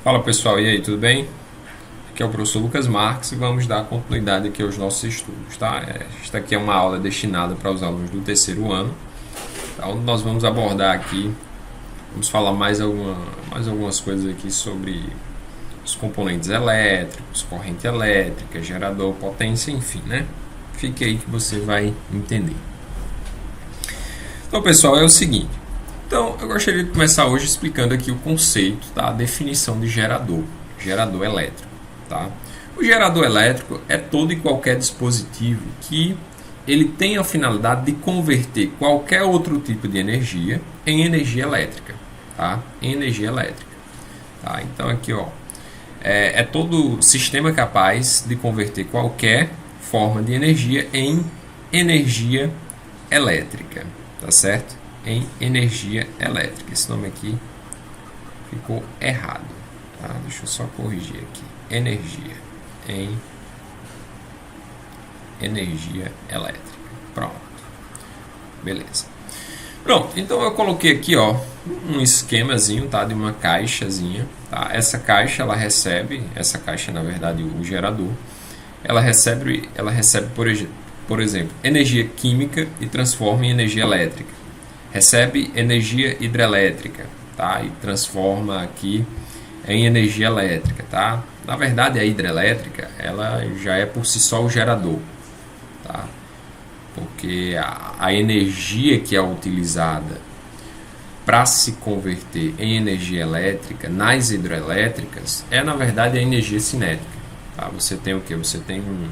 Fala pessoal, e aí, tudo bem? Aqui é o professor Lucas Marques e vamos dar continuidade aqui aos nossos estudos, tá? Esta aqui é uma aula destinada para os alunos do terceiro ano, tá? Onde nós vamos abordar aqui, vamos falar mais algumas coisas aqui sobre os componentes elétricos, corrente elétrica, gerador, potência, enfim, né? Fique aí que você vai entender. Então, pessoal, é o seguinte. Então, eu gostaria de começar hoje explicando aqui o conceito, tá? A definição de gerador elétrico, tá? O gerador elétrico é todo e qualquer dispositivo que ele tem a finalidade de converter qualquer outro tipo de energia em energia elétrica, tá? Em energia elétrica, tá? Então, aqui, ó, é todo sistema capaz de converter qualquer forma de energia em energia elétrica, tá certo? Em energia elétrica. Esse nome aqui ficou errado, tá? Deixa eu só corrigir aqui. Energia em energia elétrica. Pronto. Beleza. Pronto. Então eu coloquei aqui, ó, um esquemazinho, tá? De uma caixazinha, tá? Essa caixa, essa caixa, na verdade, o gerador, ela recebe, por exemplo, energia química e transforma em energia elétrica. Recebe energia hidrelétrica, tá? E transforma aqui em energia elétrica, tá? Na verdade, a hidrelétrica, ela já é por si só o gerador, tá? Porque a energia que é utilizada para se converter em energia elétrica nas hidrelétricas é, na verdade, a energia cinética, tá? Você tem o que? Você tem um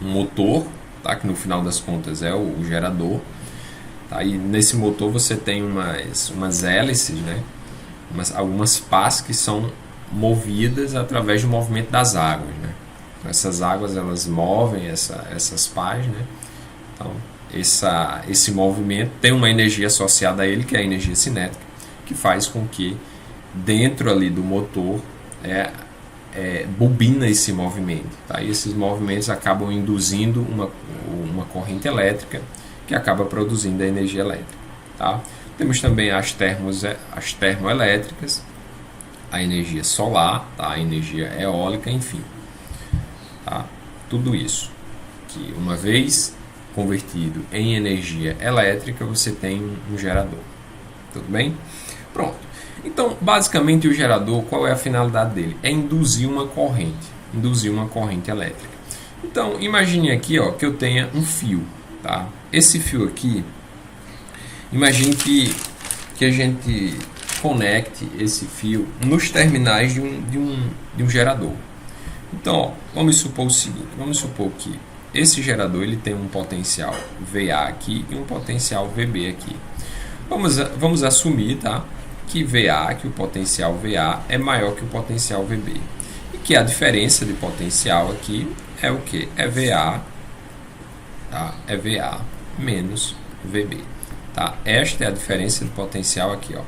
motor, tá? Que no final das contas é o gerador. Tá? E nesse motor você tem umas hélices, né? Algumas pás que são movidas através do movimento das águas, né? Então, essas águas elas movem essas pás, né? Então esse movimento tem uma energia associada a ele, que é a energia cinética, que faz com que dentro ali do motor bobina esse movimento, tá? E esses movimentos acabam induzindo uma corrente elétrica que acaba produzindo a energia elétrica, tá? Temos também as termoelétricas, a energia solar, tá? A energia eólica, enfim, tá? Tudo isso que, uma vez convertido em energia elétrica, você tem um gerador. Tudo bem? Pronto. Então, basicamente, o gerador, qual é a finalidade dele? É induzir uma corrente elétrica. Então, imagine aqui, ó, que eu tenha um fio, tá? Esse fio aqui, imagine que a gente conecte esse fio nos terminais de um gerador. Então, ó, vamos supor o seguinte, vamos supor que esse gerador ele tem um potencial VA aqui e um potencial VB aqui. Vamos assumir, tá, que o potencial VA é maior que o potencial VB. E que a diferença de potencial aqui é o que? É VA, tá? É VA menos VB, tá? Esta é a diferença de potencial aqui, ó.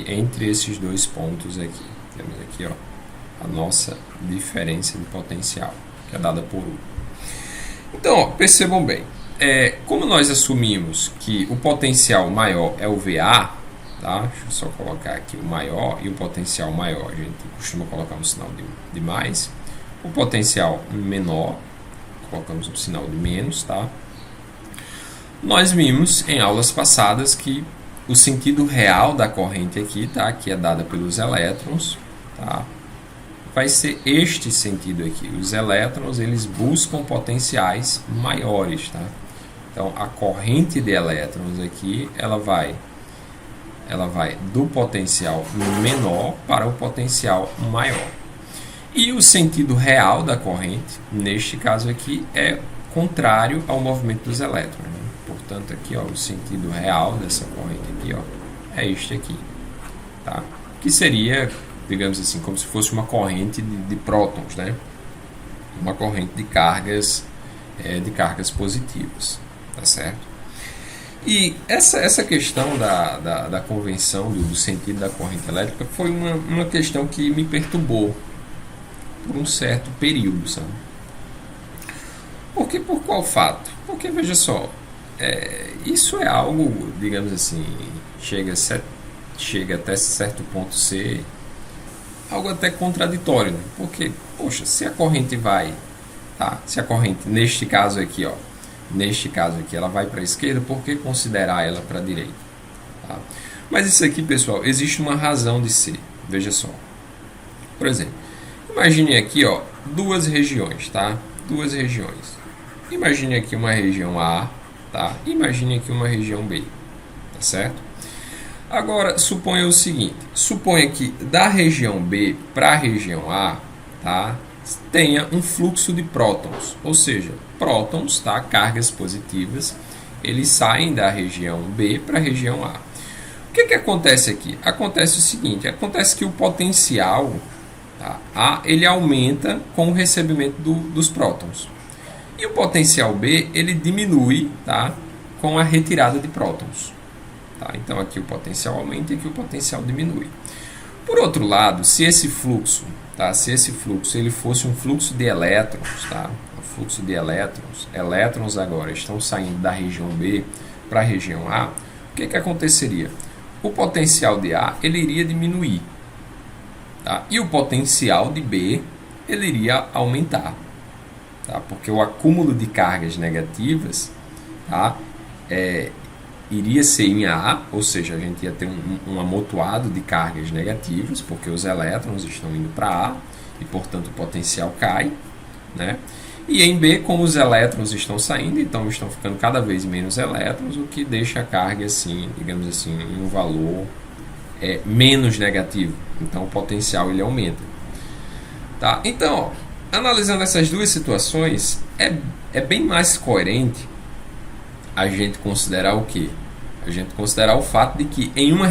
Entre esses dois pontos aqui. Temos aqui, ó, a nossa diferença de potencial, que é dada por U. Então, ó, percebam bem, como nós assumimos que o potencial maior é o VA, tá? Deixa eu só colocar aqui o maior e o potencial maior, a gente costuma colocar um sinal de mais. O potencial menor, colocamos um sinal de menos, tá? Nós vimos em aulas passadas que o sentido real da corrente aqui, tá? Que é dada pelos elétrons, tá? Vai ser este sentido aqui. Os elétrons, eles buscam potenciais maiores, tá? Então, a corrente de elétrons aqui, ela vai do potencial menor para o potencial maior. E o sentido real da corrente, neste caso aqui, é contrário ao movimento dos elétrons, né? Portanto, aqui, ó, o sentido real dessa corrente aqui, ó, é este aqui, tá? Que seria, digamos assim, como se fosse uma corrente de prótons, né? Uma corrente de cargas positivas, tá certo? E essa questão da convenção do sentido da corrente elétrica foi uma questão que me perturbou por um certo período, sabe? Por qual fato? Porque, veja só, Isso é algo, digamos assim, chega até certo ponto ser algo até contraditório, né? Porque, poxa, se a corrente vai, tá? Se a corrente, neste caso aqui, ela vai para a esquerda, por que considerar ela para a direita? Tá? Mas isso aqui, pessoal, existe uma razão de ser. Veja só. Por exemplo, imagine aqui, duas regiões, tá? Duas regiões. Imagine aqui uma região A, tá? Imagine aqui uma região B, tá certo? Agora, suponha o seguinte, suponha que da região B para a região A, tá, tenha um fluxo de prótons, ou seja, prótons, tá, cargas positivas, eles saem da região B para a região A. O que acontece aqui? Acontece o seguinte, acontece que o potencial, tá, A, ele aumenta com o recebimento dos prótons. E o potencial B, ele diminui, tá, com a retirada de prótons. Tá? Então aqui o potencial aumenta e aqui o potencial diminui. Por outro lado, se esse fluxo, tá? Se esse fluxo ele fosse um fluxo de elétrons, tá? Um fluxo de elétrons agora estão saindo da região B para a região A, o que aconteceria? O potencial de A ele iria diminuir, tá? E o potencial de B ele iria aumentar, tá? Porque o acúmulo de cargas negativas, tá? Iria ser em A, ou seja, a gente ia ter um amontoado de cargas negativas, porque os elétrons estão indo para A e, portanto, o potencial cai, né? E em B, como os elétrons estão saindo, então estão ficando cada vez menos elétrons, o que deixa a carga, assim, digamos assim, em um valor menos negativo. Então, o potencial ele aumenta. Tá? Então, analisando essas duas situações, é bem mais coerente a gente considerar o quê? A gente considerar o fato de que em uma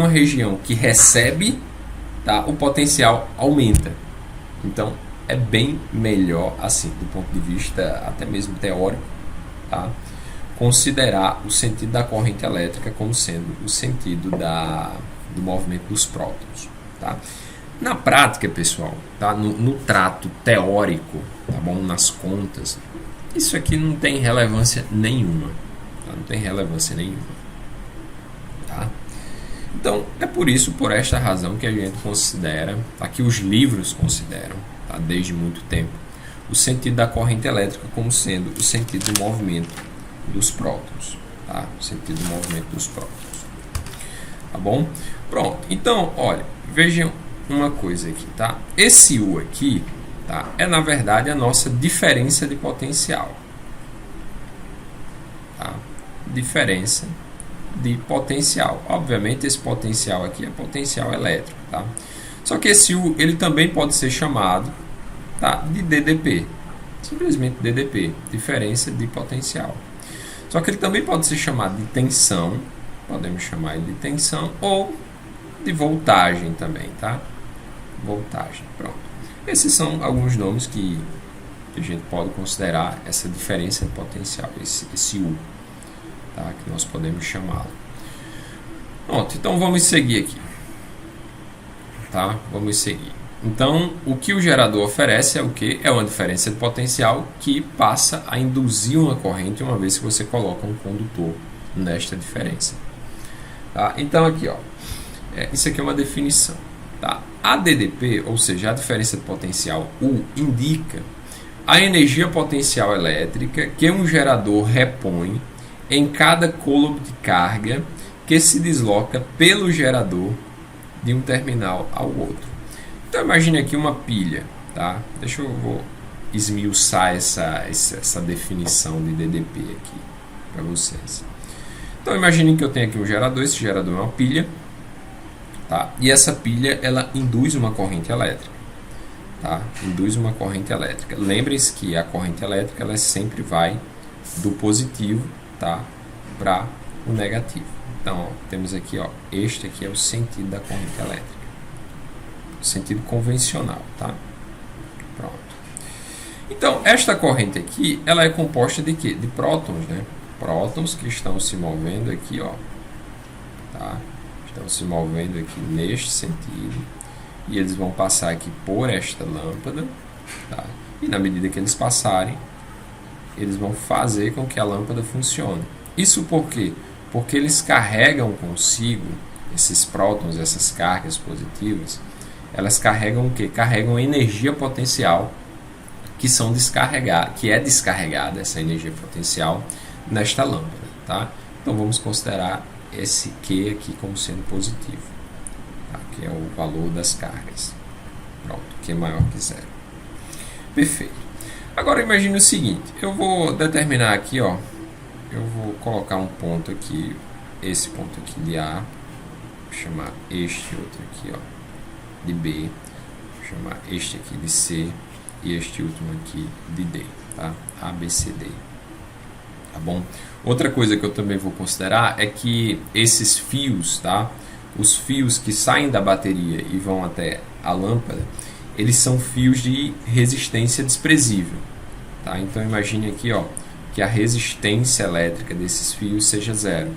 região que recebe, tá, o potencial aumenta. Então, é bem melhor, assim, do ponto de vista até mesmo teórico, tá, considerar o sentido da corrente elétrica como sendo o sentido do movimento dos prótons. Tá? Na prática, pessoal, tá, no trato teórico, tá bom, nas contas, isso aqui não tem relevância nenhuma. Tá? Não tem relevância nenhuma. Tá? Então, é por esta razão que a gente considera, tá, que os livros consideram, tá, desde muito tempo, o sentido da corrente elétrica como sendo o sentido do movimento dos prótons. Tá? O sentido do movimento dos prótons. Tá bom? Pronto. Então, olha, vejam uma coisa aqui. Tá? Esse U aqui, tá, é, na verdade, a nossa diferença de potencial. Tá? Diferença de potencial. Obviamente, esse potencial aqui é potencial elétrico. Tá? Só que esse U ele também pode ser chamado, tá, de DDP. Simplesmente DDP, diferença de potencial. Só que ele também pode ser chamado de tensão, podemos chamar ele de tensão, ou de voltagem também. Tá? Voltagem, pronto. Esses são alguns nomes que a gente pode considerar essa diferença de potencial, esse U, tá? Que nós podemos chamá-lo. Pronto, então vamos seguir aqui. Tá? Vamos seguir. Então, o que o gerador oferece é o que? É uma diferença de potencial que passa a induzir uma corrente uma vez que você coloca um condutor nesta diferença. Tá? Então, aqui, isso aqui é uma definição. Tá? A DDP, ou seja, a diferença de potencial U, indica a energia potencial elétrica que um gerador repõe em cada coulomb de carga que se desloca pelo gerador de um terminal ao outro. Então imagine aqui uma pilha, tá? Vou esmiuçar essa definição de DDP aqui para vocês. Então imagine que eu tenho aqui um gerador, esse gerador é uma pilha, tá? E essa pilha ela induz uma corrente elétrica, tá? Induz uma corrente elétrica. Lembrem-se que a corrente elétrica ela sempre vai do positivo, tá, para o negativo. Então, temos aqui, este aqui é o sentido da corrente elétrica. O sentido convencional, tá? Pronto. Então, esta corrente aqui, ela é composta de quê? De prótons, né? Prótons que estão se movendo aqui, tá? Estão se movendo aqui neste sentido. E eles vão passar aqui por esta lâmpada, tá? E na medida que eles passarem, eles vão fazer com que a lâmpada funcione. Isso por quê? Porque eles carregam consigo, esses prótons, essas cargas positivas, elas carregam o quê? Carregam energia potencial que é descarregada, essa energia potencial, nesta lâmpada. Tá? Então vamos considerar esse Q aqui como sendo positivo, tá? Que é o valor das cargas. Pronto, Q maior que zero. Perfeito. Agora imagine o seguinte, eu vou determinar aqui, ó, eu vou colocar um ponto aqui, esse ponto aqui de A, vou chamar este outro aqui, ó, de B, vou chamar este aqui de C e este último aqui de D, tá? A, B, C, D. Tá bom? Outra coisa que eu também vou considerar é que esses fios, tá? Os fios que saem da bateria e vão até a lâmpada, eles são fios de resistência desprezível, tá? Então imagine aqui, ó, que a resistência elétrica desses fios seja zero,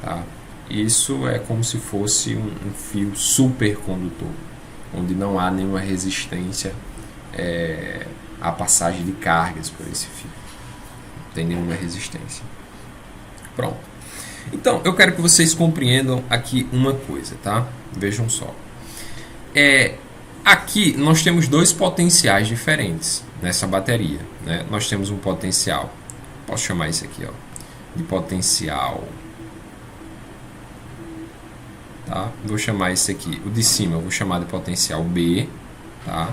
tá? Isso é como se fosse um fio supercondutor, onde não há nenhuma resistência à passagem de cargas por esse fio. Não tem nenhuma resistência. Pronto. Então, eu quero que vocês compreendam aqui uma coisa, tá? Vejam só. Aqui nós temos dois potenciais diferentes nessa bateria, né? Nós temos um potencial, posso chamar isso aqui, ó, de potencial, tá? Vou chamar esse aqui, o de cima eu vou chamar de potencial B, tá?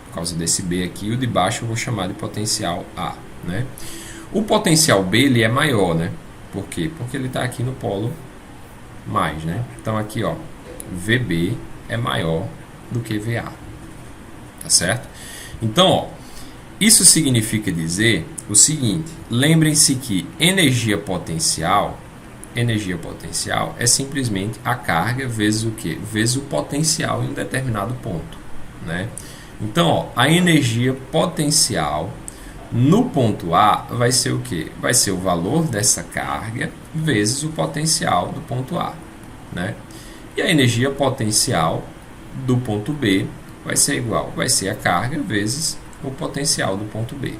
Por causa desse B aqui, o de baixo eu vou chamar de potencial A, né? O potencial B, ele é maior, né? Por quê? Porque ele está aqui no polo mais, né? Então aqui, ó, VB é maior do que VA, tá certo? Então, ó, isso significa dizer o seguinte, lembrem-se que energia potencial é simplesmente a carga vezes o quê? Vezes o potencial em um determinado ponto, né? Então, ó, a energia potencial no ponto A vai ser o quê? Vai ser o valor dessa carga vezes o potencial do ponto A, né? E a energia potencial do ponto B vai ser igual, vai ser a carga vezes o potencial do ponto B.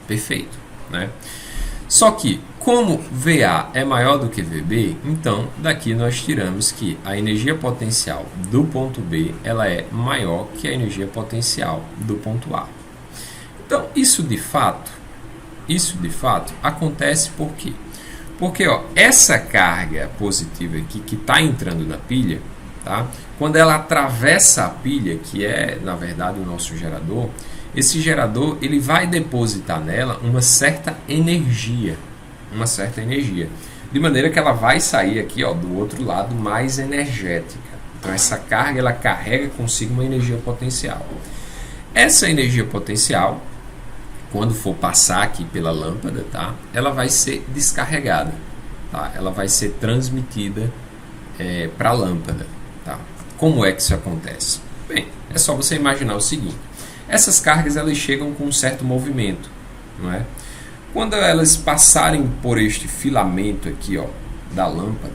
Perfeito, né? Só que, como VA é maior do que VB, então daqui nós tiramos que a energia potencial do ponto B ela é maior que a energia potencial do ponto A. Então, isso de fato acontece por quê? Porque, ó, essa carga positiva aqui que está entrando na pilha, tá? Quando ela atravessa a pilha, que é, na verdade, o nosso gerador, esse gerador ele vai depositar nela uma certa energia, de maneira que ela vai sair aqui, ó, do outro lado mais energética. Então, essa carga ela carrega consigo uma energia potencial. Essa energia potencial, quando for passar aqui pela lâmpada, tá? Ela vai ser descarregada, tá? Ela vai ser transmitida para a lâmpada, tá? Como é que isso acontece? Bem, é só você imaginar o seguinte: essas cargas elas chegam com um certo movimento, não é? Quando elas passarem por este filamento aqui, ó, da lâmpada,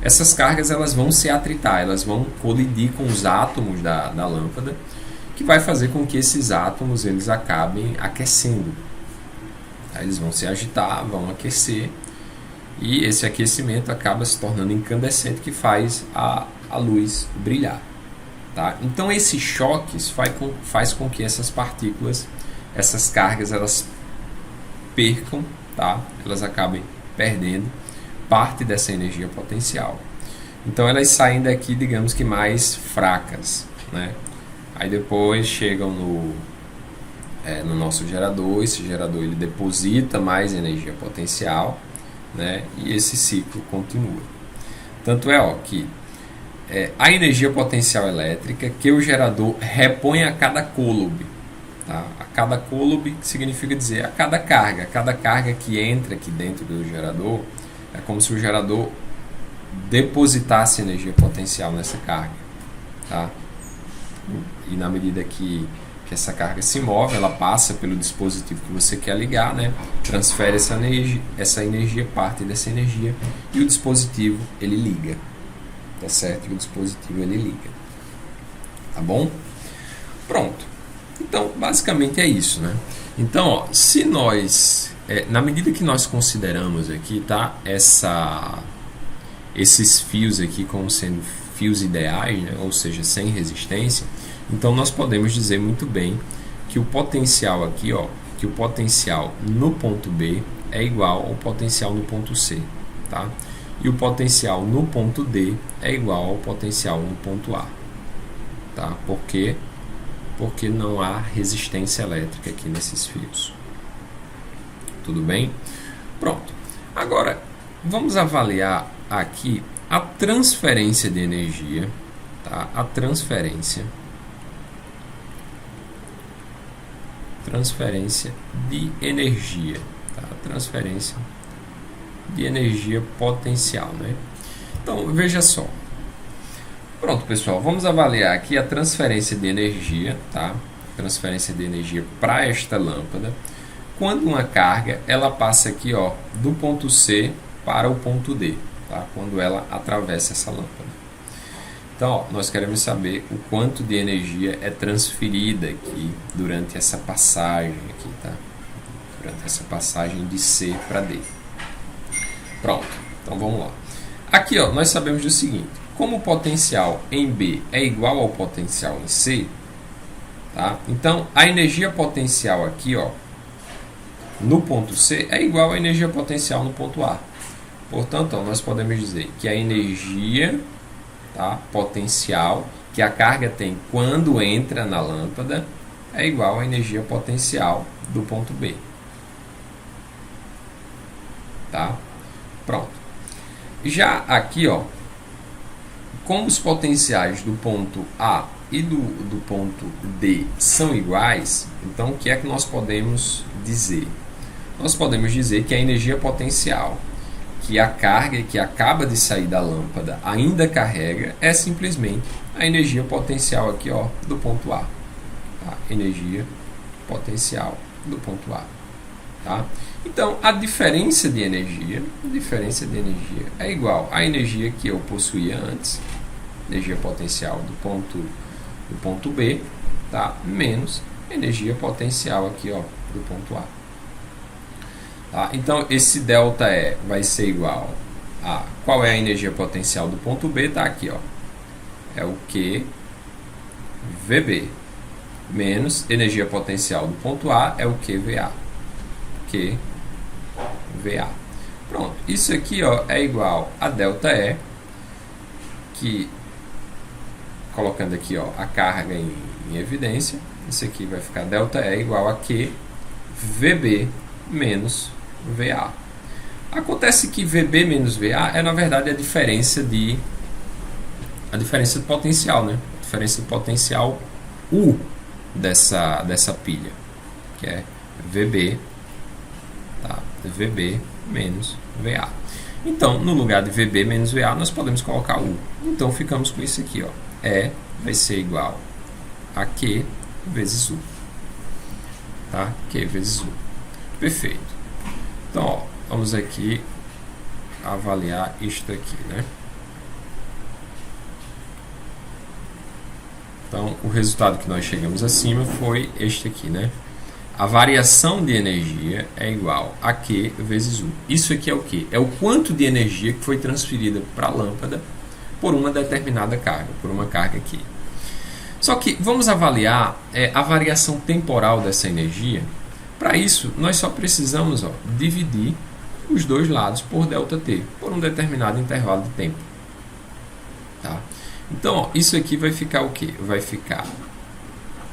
essas cargas elas vão se atritar, elas vão colidir com os átomos da lâmpada, que vai fazer com que esses átomos eles acabem aquecendo. Aí eles vão se agitar, vão aquecer, e esse aquecimento acaba se tornando incandescente, que faz a luz brilhar. Tá? Então esses choques faz com que essas partículas, essas cargas, elas percam, tá? Elas acabem perdendo parte dessa energia potencial. Então elas saem daqui, digamos que mais fracas, né? Aí depois chegam no nosso gerador, esse gerador ele deposita mais energia potencial, né? E esse ciclo continua. Tanto é, ó, que a energia potencial elétrica que o gerador repõe a cada coulomb, tá? A cada coulomb significa dizer a cada carga que entra aqui dentro do gerador, é como se o gerador depositasse energia potencial nessa carga, tá? E na medida que essa carga se move, ela passa pelo dispositivo que você quer ligar, né? Transfere essa energia, parte dessa energia, e o dispositivo ele liga, tá certo? E o dispositivo ele liga, tá bom? Pronto. Então, basicamente é isso, né? Então, ó, se nós na medida que nós consideramos aqui, tá, esses fios aqui como sendo fios ideais, né, ou seja, sem resistência, então nós podemos dizer muito bem que o potencial aqui, ó, que o potencial no ponto B é igual ao potencial no ponto C, tá? E o potencial no ponto D é igual ao potencial no ponto A, tá? Por quê? Porque não há resistência elétrica aqui nesses fios. Tudo bem? Pronto. Agora, vamos avaliar aqui a transferência de energia, tá? A transferência de energia, tá? Transferência de energia potencial, né? Então, veja só. Pronto, pessoal, vamos avaliar aqui a transferência de energia, tá? Transferência de energia para esta lâmpada. Quando uma carga, ela passa aqui, ó, do ponto C para o ponto D, tá? Quando ela atravessa essa lâmpada. Então, ó, nós queremos saber o quanto de energia é transferida aqui durante essa passagem aqui, tá? Durante essa passagem de C para D. Pronto, então vamos lá. Aqui, ó, nós sabemos do seguinte: como o potencial em B é igual ao potencial em C, tá? Então a energia potencial aqui, ó, no ponto C é igual à energia potencial no ponto A. Portanto, ó, nós podemos dizer que a energia, tá, potencial que a carga tem quando entra na lâmpada é igual à energia potencial do ponto B. Tá? Pronto. Já aqui, ó, como os potenciais do ponto A e do ponto D são iguais, então o que é que nós podemos dizer? Nós podemos dizer que a energia potencial que a carga que acaba de sair da lâmpada ainda carrega é simplesmente a energia potencial aqui, ó, do ponto A. Tá? Energia potencial do ponto A. Tá? Então, a diferença de energia é igual à energia que eu possuía antes, energia potencial do ponto B, tá? Menos energia potencial aqui, ó, do ponto A. Tá? Então, esse ΔE vai ser igual a... Qual é a energia potencial do ponto B? Tá aqui, ó. É o QVB. Menos energia potencial do ponto A é o QVA. QVA. Pronto. Isso aqui, ó, é igual a ΔE, que, colocando aqui, ó, a carga em evidência, isso aqui vai ficar ΔE igual a QVB menos VA. Acontece que VB menos VA é, na verdade, a diferença de potencial, né? A diferença de potencial U dessa pilha, que é VB, tá? VB menos VA. Então, no lugar de VB menos VA, nós podemos colocar U. Então, ficamos com isso aqui, ó. E vai ser igual a Q vezes U. Tá? Q vezes U. Perfeito. Então, ó, vamos aqui avaliar isto aqui, né? Então, o resultado que nós chegamos acima foi este aqui, né? A variação de energia é igual a Q vezes U. Isso aqui é o quê? É o quanto de energia que foi transferida para a lâmpada por uma determinada carga, por uma carga aqui. Só que vamos avaliar a variação temporal dessa energia. Para isso, nós só precisamos, ó, dividir os dois lados por ΔT, por um determinado intervalo de tempo. Tá? Então, ó, isso aqui vai ficar o quê? Vai ficar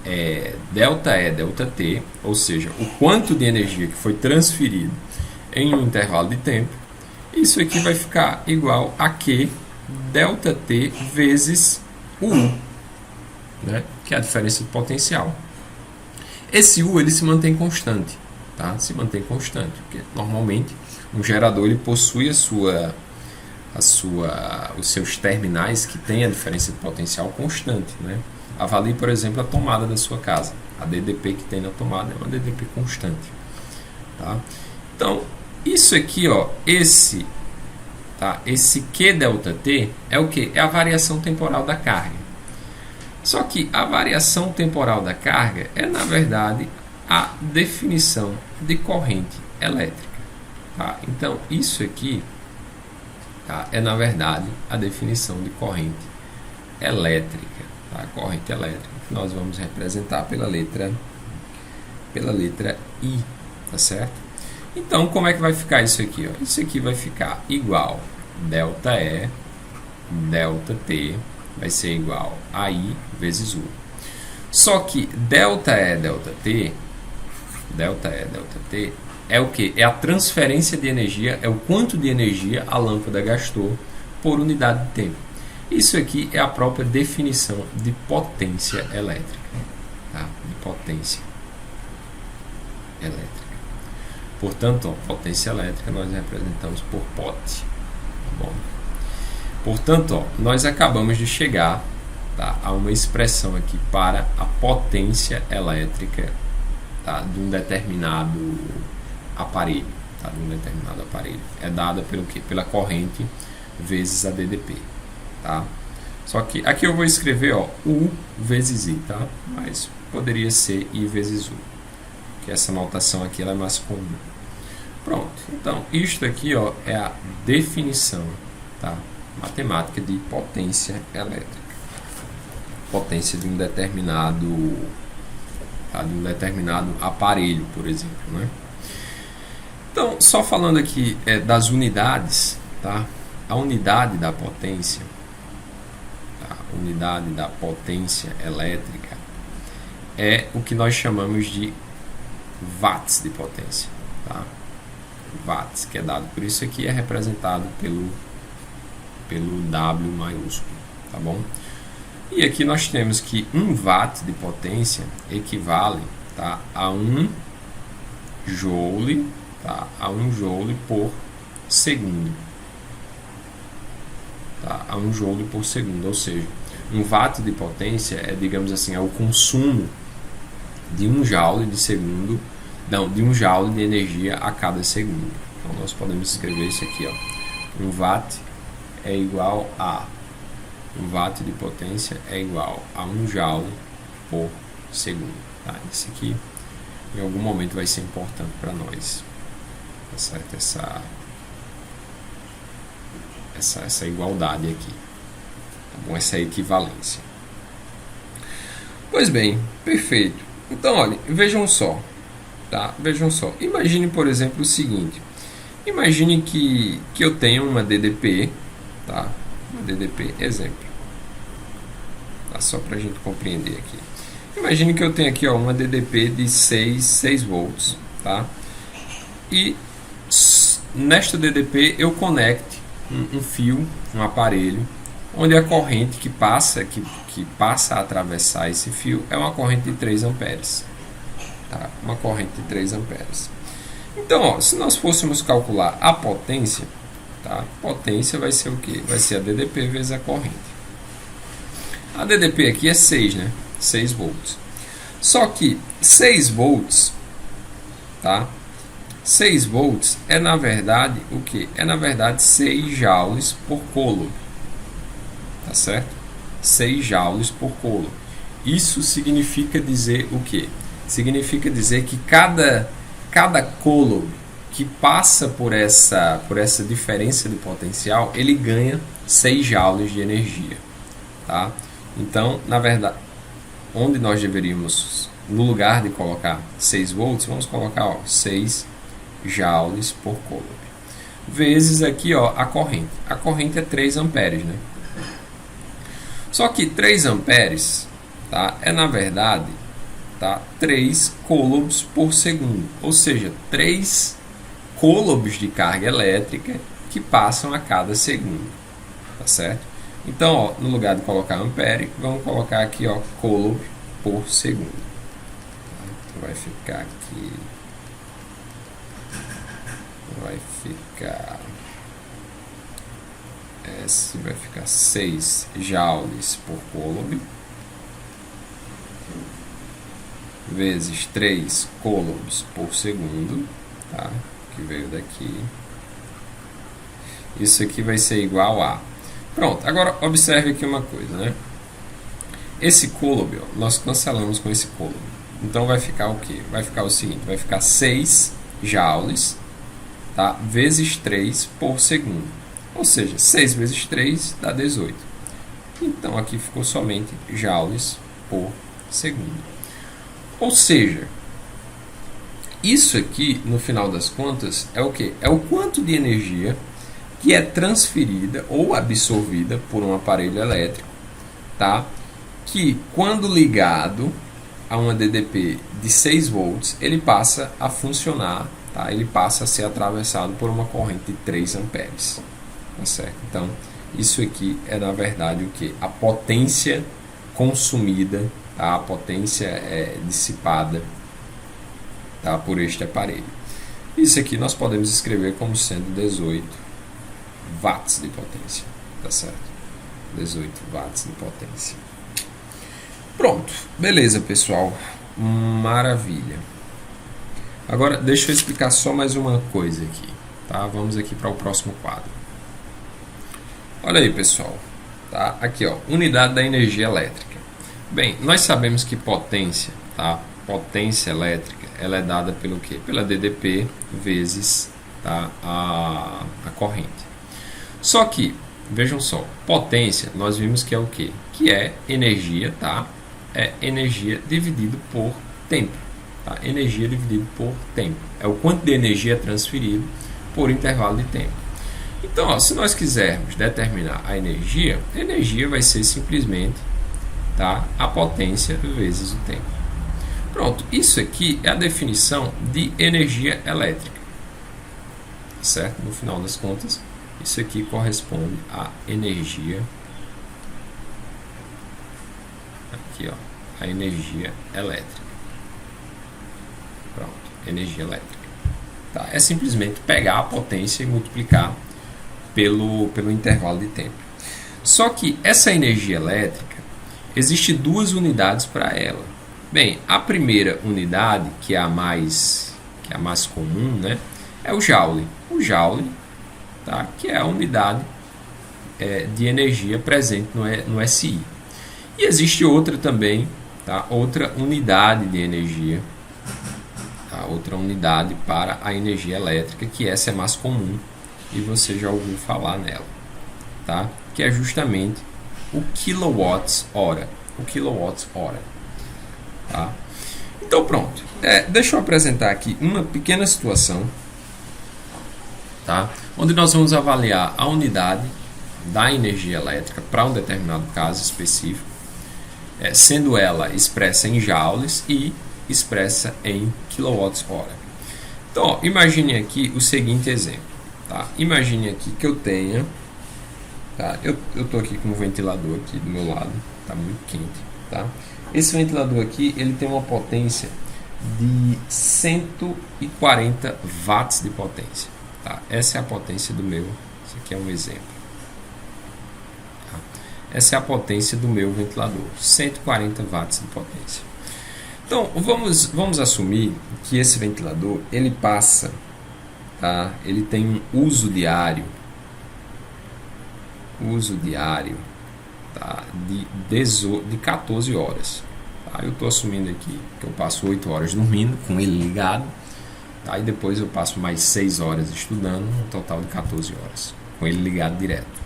ΔE, ΔT, ou seja, o quanto de energia que foi transferido em um intervalo de tempo. Isso aqui vai ficar igual a Q ΔT vezes U, né? Que é a diferença de potencial. Esse U ele se mantém constante, tá? Se mantém constante, porque normalmente um gerador ele possui os seus terminais que têm a diferença de potencial constante, né? Avalie, por exemplo, a tomada da sua casa. A DDP que tem na tomada é uma DDP constante, tá? Então, isso aqui, ó, esse Q ΔT é o que? É a variação temporal da carga. Só que a variação temporal da carga é, na verdade, a definição de corrente elétrica. Tá? Então, isso aqui, tá, é, na verdade, a definição de corrente elétrica. Tá? Corrente elétrica, que nós vamos representar pela letra I. Tá certo? Então, como é que vai ficar isso aqui? Ó? Isso aqui vai ficar igual delta E, delta T, vai ser igual a I vezes U. Só que delta E, delta T é o que? É a transferência de energia, é o quanto de energia a lâmpada gastou por unidade de tempo. Isso aqui é a própria definição de potência elétrica. Tá? De potência elétrica. Portanto, ó, potência elétrica nós representamos por POT. Tá bom? Portanto, ó, nós acabamos de chegar, tá, a uma expressão aqui para a potência elétrica, tá, de um determinado aparelho. Tá, de um determinado aparelho. É dada pelo quê? Pela corrente vezes a DDP. Tá? Só que aqui eu vou escrever, ó, U vezes I, tá? Mas poderia ser I vezes U. Que essa notação aqui ela é mais comum. Pronto. Então, isto aqui, ó, é a definição, tá, matemática de potência elétrica. Potência de um determinado, tá, de um determinado aparelho, por exemplo, né? Então, só falando aqui das unidades, tá? A unidade da potência, tá? A unidade da potência elétrica é o que nós chamamos de watts de potência, tá? Watts, que é dado por isso aqui, é representado pelo W maiúsculo, tá bom? E aqui nós temos que 1 watt de potência equivale, tá, a 1 joule, tá, a 1 joule por segundo, tá, a 1 joule por segundo, ou seja, 1 watt de potência é, digamos assim, é o consumo de 1 joule de segundo, não, de 1 joule de energia a cada segundo. Então nós podemos escrever isso aqui, ó. 1 watt é igual a 1 watt de potência é igual a 1 joule por segundo. Tá? Isso aqui em algum momento vai ser importante para nós. Tá certo? Essa igualdade aqui. Tá bom? Essa equivalência. Pois bem, perfeito. Então, olha, vejam só. Tá? Vejam só. Imagine, por exemplo, o seguinte. Imagine que eu tenho uma DDP, tá? Uma DDP, exemplo. Tá? Só para a gente compreender aqui. Imagine que eu tenho aqui, ó, uma DDP de 6 volts, tá? E nesta DDP eu conecte um fio, um aparelho, onde a corrente que passa a atravessar esse fio é uma corrente de 3 amperes. Tá? Uma corrente de 3 amperes. Então, ó, se nós fôssemos calcular a potência, tá? Potência vai ser o quê? Vai ser a DDP vezes a corrente. A DDP aqui é 6, né? 6 volts. Só que 6 volts, tá? 6 volts é na verdade o quê? É na verdade 6 joules por coulomb. Tá certo? 6 joules por coulomb. Isso significa dizer o quê? Significa dizer que cada coulomb que passa por essa diferença de potencial, ele ganha 6 joules de energia. Tá? Então, na verdade, onde nós deveríamos, no lugar de colocar 6 volts, vamos colocar, ó, 6 joules por coulomb. Vezes aqui, ó, a corrente. A corrente é 3 amperes, né? Só que 3 amperes, tá, é na verdade, tá, 3 coulombs por segundo. Ou seja, 3 coulombs de carga elétrica que passam a cada segundo. Tá certo? Então, ó, no lugar de colocar ampere, vamos colocar aqui, ó, coulomb por segundo. Então, vai ficar aqui. Vai ficar. S vai ficar 6 joules por coulomb. Vezes 3 coulombs por segundo. Tá? Que veio daqui. Isso aqui vai ser igual a. Pronto, agora observe aqui uma coisa, né? Esse coulomb, ó, nós cancelamos com esse coulomb. Então vai ficar o quê? Vai ficar o seguinte, vai ficar 6 joules, tá? Vezes 3 por segundo. Ou seja, 6 vezes 3 dá 18. Então, aqui ficou somente joules por segundo. Ou seja, isso aqui, no final das contas, é o quê? É o quanto de energia que é transferida ou absorvida por um aparelho elétrico, tá? Que, quando ligado a uma DDP de 6 volts, ele passa a funcionar, tá? Ele passa a ser atravessado por uma corrente de 3 amperes. Tá certo? Então, isso aqui é, na verdade, o que? A potência consumida, tá? A potência dissipada, tá? Por este aparelho. Isso aqui nós podemos escrever como sendo 18 watts de potência. Tá certo? 18 watts de potência. Pronto. Beleza, pessoal. Maravilha. Agora, deixa eu explicar só mais uma coisa aqui. Tá? Vamos aqui para o próximo quadro. Olha aí, pessoal. Tá? Aqui, ó, unidade da energia elétrica. Bem, nós sabemos que potência, tá? Potência elétrica, ela é dada pelo quê? Pela DDP vezes, tá? a corrente. Só que, vejam só, potência, nós vimos que é o quê? Que é energia, tá? É energia dividido por tempo. Tá? Energia dividido por tempo. É o quanto de energia é transferido por intervalo de tempo. Então, ó, se nós quisermos determinar a energia vai ser simplesmente, tá, a potência vezes o tempo. Pronto, isso aqui é a definição de energia elétrica. Certo? No final das contas, isso aqui corresponde à energia. Aqui, ó, a energia elétrica. Pronto, energia elétrica. Tá? É simplesmente pegar a potência e multiplicar pelo intervalo de tempo. Só que essa energia elétrica, existe duas unidades para ela. Bem, a primeira unidade, que é a mais comum, né, é o joule. O joule, tá, que é a unidade de energia presente no SI. E existe outra também, tá, outra unidade de energia, tá, outra unidade para a energia elétrica, que essa é mais comum, e você já ouviu falar nela, tá? Que é justamente o quilowatts-hora. O quilowatts-hora. Tá? Então, pronto. Deixa eu apresentar aqui uma pequena situação, tá? Onde nós vamos avaliar a unidade da energia elétrica para um determinado caso específico, sendo ela expressa em joules e expressa em quilowatts-hora. Então, ó, imagine aqui o seguinte exemplo. Tá? Imagine aqui que eu tenha, tá? Eu estou aqui com um ventilador aqui do meu lado, está muito quente, tá? Esse ventilador aqui, ele tem uma potência de 140 watts de potência, tá? Essa é a potência do meu, isso aqui é um exemplo, tá? Essa é a potência do meu ventilador, 140 watts de potência. Então, vamos assumir que esse ventilador, ele passa, tá? Ele tem um uso diário, tá? de 14 horas. Tá? Eu estou assumindo aqui que eu passo 8 horas dormindo com ele ligado, tá? E depois eu passo mais 6 horas estudando, um total de 14 horas, com ele ligado direto.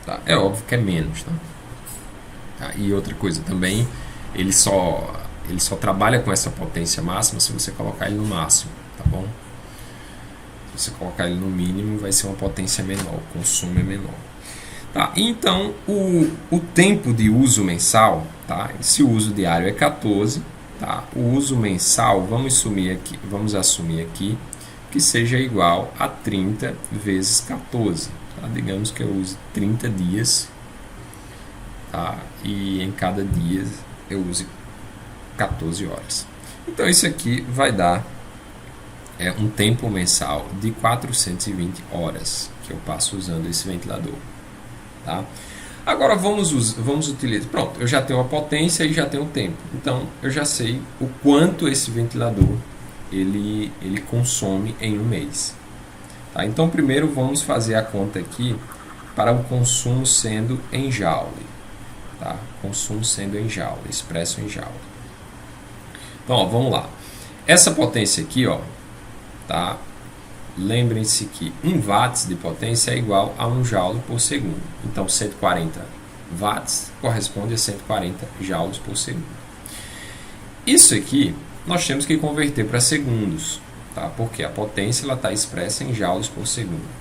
Tá? É óbvio que é menos. Tá? E outra coisa também, ele só trabalha com essa potência máxima se você colocar ele no máximo, tá bom? Se você colocar ele no mínimo, vai ser uma potência menor, o consumo é menor. Tá? Então, o tempo de uso mensal, tá? Se o uso diário é 14, tá? O uso mensal, vamos assumir aqui que seja igual a 30 vezes 14. Tá? Digamos que eu use 30 dias, tá? E em cada dia eu use 14 horas. Então, isso aqui vai dar um tempo mensal de 420 horas que eu passo usando esse ventilador. Tá? Agora vamos utilizar. Pronto, eu já tenho a potência e já tenho o tempo. Então eu já sei o quanto esse ventilador ele consome em um mês. Tá? Então primeiro vamos fazer a conta aqui para o consumo sendo em joule. Tá? Consumo sendo em joule, expresso em joule. Então ó, vamos lá. Essa potência aqui, ó, tá? Lembrem-se que 1 watts de potência é igual a 1 joule por segundo. Então, 140 watts corresponde a 140 joules por segundo. Isso aqui nós temos que converter para segundos, tá? Porque a potência está expressa em joules por segundo.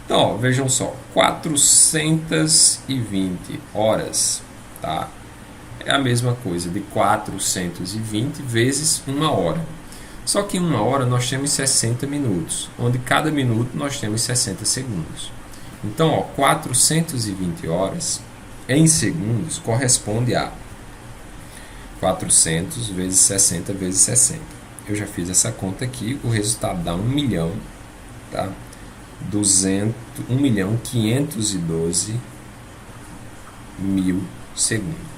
Então, ó, vejam só, 420 horas, tá? É a mesma coisa de 420 vezes 1 hora. Só que em 1 hora nós temos 60 minutos, onde cada minuto nós temos 60 segundos. Então, ó, 420 horas em segundos corresponde a 400 vezes 60 vezes 60. Eu já fiz essa conta aqui, o resultado dá 1 milhão, tá? 1.512.000 segundos.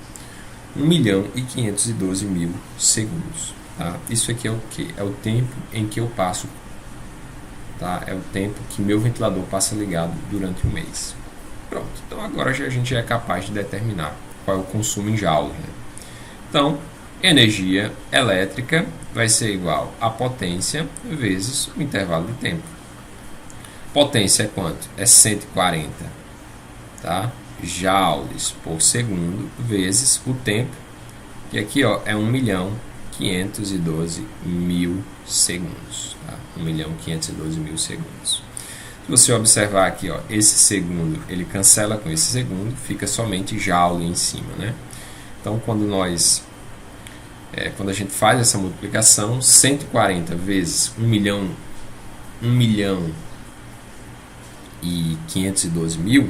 1.512.000 segundos. Tá? Isso aqui é o que? É o tempo em que eu passo, tá? É o tempo que meu ventilador passa ligado durante um mês. Pronto, então agora a gente já é capaz de determinar qual é o consumo em joules, né? Então, energia elétrica vai ser igual a potência vezes o intervalo de tempo. Potência é quanto? É 140, tá? Joules por segundo vezes o tempo, que aqui, ó, é 1.512.000 segundos, tá? 1.512.000 segundos. Se você observar aqui, ó, esse segundo ele cancela com esse segundo, fica somente joule em cima, né? Então, quando a gente faz essa multiplicação, 140 vezes 1.512.000,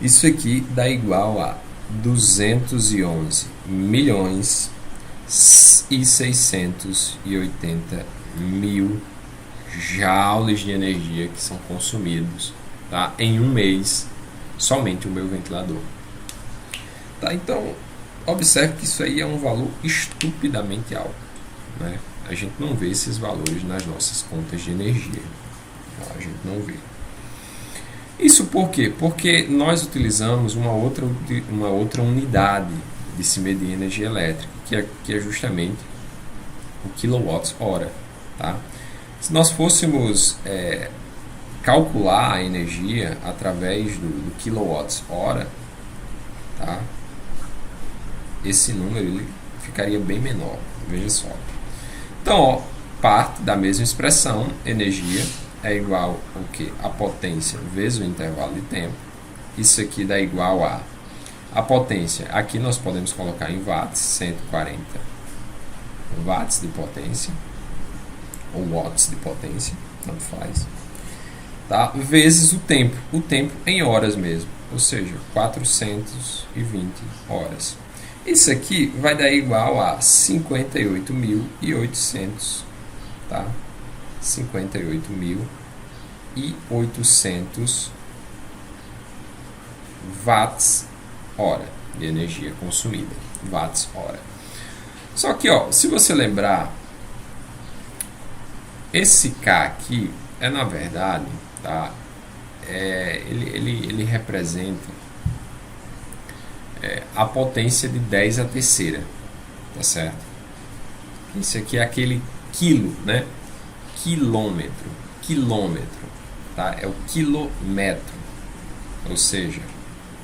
isso aqui dá igual a 211.680.000 joules de energia que são consumidos, tá? Em um mês, somente o meu ventilador. Tá? Então, observe que isso aí é um valor estupidamente alto, né? A gente não vê esses valores nas nossas contas de energia. Tá? A gente não vê. Isso por quê? Porque nós utilizamos uma outra unidade de se medir energia elétrica, que é justamente o quilowatts-hora. Tá? Se nós fôssemos calcular a energia através do quilowatts-hora, tá? Esse número ele ficaria bem menor. Veja só. Então, ó, parte da mesma expressão, energia é igual ao que? A potência vezes o intervalo de tempo. Isso aqui dá igual a potência. Aqui nós podemos colocar em watts, 140 watts de potência, ou watts de potência, tanto faz. Tá? Vezes o tempo em horas mesmo, ou seja, 420 horas. Isso aqui vai dar igual a 58.800, tá? 58.800 watts hora de energia consumida, watts hora. Só que, ó, se você lembrar, esse K aqui é, na verdade, tá? Ele representa a potência de 10 à terceira, tá certo? Isso aqui é aquele quilo, né? Quilômetro, tá? É o quilômetro, ou seja,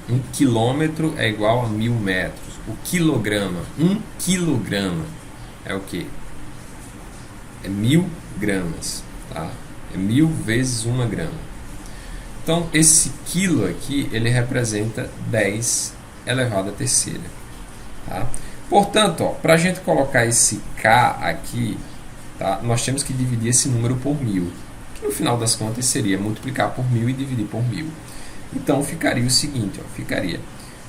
1 quilômetro é igual a 1.000 metros. O quilograma, 1 quilograma é o que? É 1.000 gramas, tá? É 1.000 vezes 1 grama. Então, esse quilo aqui, ele representa 10 elevado à terceira, tá? Portanto, para a gente colocar esse K aqui, tá? Nós temos que dividir esse número por 1.000, que no final das contas seria multiplicar por 1.000 e dividir por 1.000. Então, ficaria o seguinte, ó, ficaria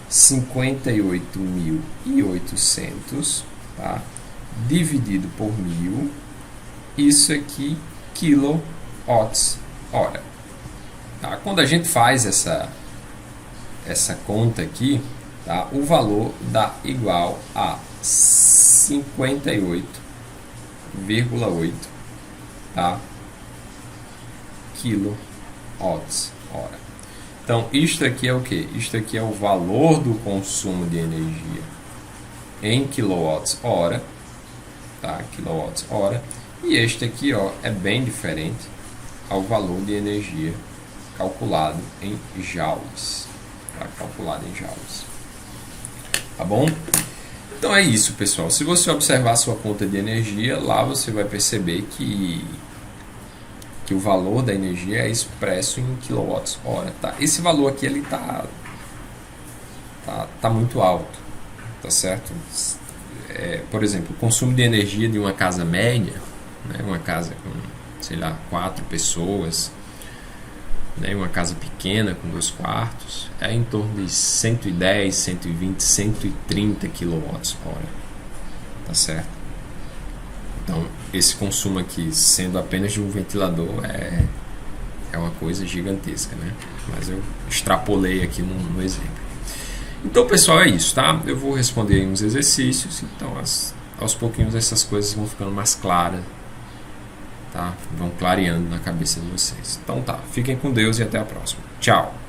58.800, tá? Dividido por 1.000, isso aqui, quilowatts hora. Tá? Quando a gente faz essa conta aqui, tá? O valor dá igual a 58,8, tá? Quilowatts hora. Então, isto aqui é o que? Isto aqui é o valor do consumo de energia em quilowatts hora, tá? Quilowatts hora. E este aqui, ó, é bem diferente ao valor de energia calculado em joules. Tá? Calculado em joules. Tá bom? Então é isso, pessoal. Se você observar a sua conta de energia, lá você vai perceber que o valor da energia é expresso em kWh. Tá? Esse valor aqui ele tá muito alto, tá certo? Por exemplo, o consumo de energia de uma casa média, né, uma casa com, sei lá, 4 pessoas, né, uma casa pequena com 2 quartos, é em torno de 110, 120, 130 kWh, tá certo? Então, esse consumo aqui, sendo apenas de um ventilador, é uma coisa gigantesca, né? Mas eu extrapolei aqui no exemplo. Então, pessoal, é isso, tá? Eu vou responder aí uns exercícios, então aos pouquinhos essas coisas vão ficando mais claras, tá? Vão clareando na cabeça de vocês. Então tá, fiquem com Deus e até a próxima. Tchau!